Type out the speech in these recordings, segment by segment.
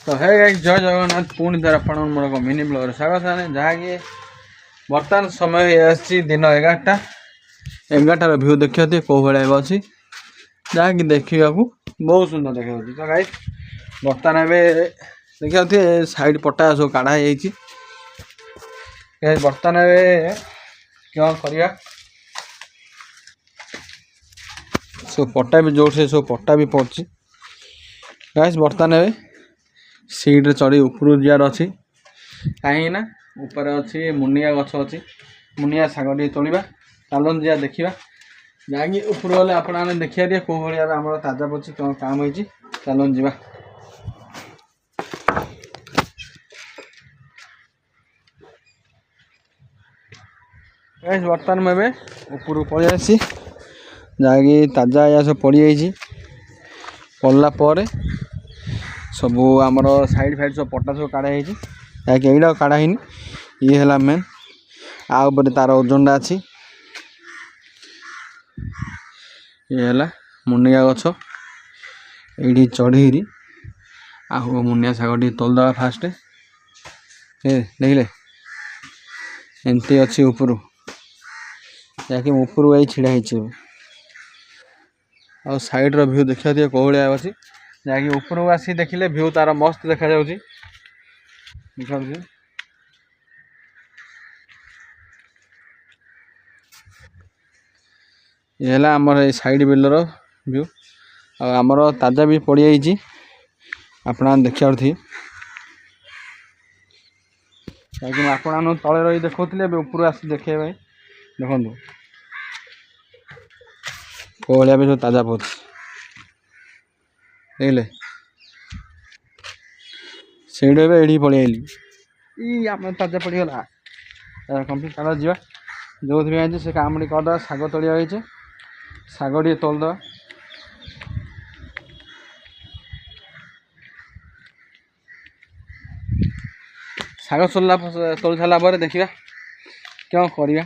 तो है गाइस जय जगन्नाथ पुणी थर आप मोर मिनी ब्लॉग स्वागत है जहाँकि बर्तमान समय दिन 11टार भ्यू देखिए कौ भाई अच्छी जहाँकि देखा बहुत सुंदर देखा तो गाइस बर्तमान देखिए साइड पटा सब काढ़ा बर्तमान क्या करवा सब पट्टा भी जोर से सब पट्टा भी पड़ी गाइस बर्तमान सीट चढ़ी ऊपर जार अच्छी कहीं ऊपर अच्छी मुनिया गछ अच्छी मुनिया शाग टे तोड़ा चलन जा देखा जहाँकि ऊपर गले आपने देखिए टे कौ भाई आम ताजा पची कौन काम होती चलन जा बर्तमान मुझे ऊपर पलि आसी जहाँकि ताजा या सब पड़ जाइए पड़ापर सबू आमर साइड फाइड सब पट्टा सब काढ़ा जहाँकि यहीटा काढ़ा ये है मेन आउे तार ओजनटा अच्छी ये है मुनिया गछ ये चढ़ी आहु मुनिया शाग टी तोलदा फास्ट देखिले एमती अच्छी ऊपर जहाँकि ऊपर आई छिड़ा आ साइड रो व्यू देखा दिए कौ भाया अच्छी जहाँकि ऊपर को आसी देखिले व्यू तार मस्त देखा जाउची ये है आमर साइड बिलर व्यू आमर ताजा भी पड़ जाइए अपना देखा थी लेकिन आपण तले रही देखते ऊपर आसी देखे भाई देखो कौ भाया भी सब ताजा पच देखले से पलि आइली आम ताजा पड़गला कम्प्लीट चल जा जो से काम टी करदे शाग तोड़ा शाग टे तोलद शाग तोल सारापर देखा क्या करवा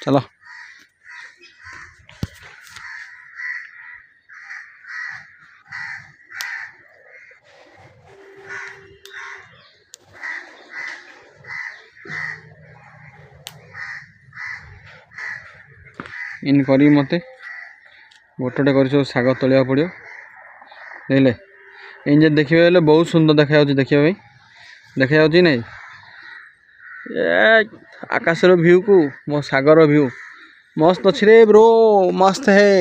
चलो इन करी मते गोटे कर शाग तोलिया पड़ो देखले इन देखिए बहुत सुंदर देखा देखिए भाई देखा नहीं आकाशर व्यू को मो सागर व्यू मस्त अच्छे रे ब्रो मस्त है।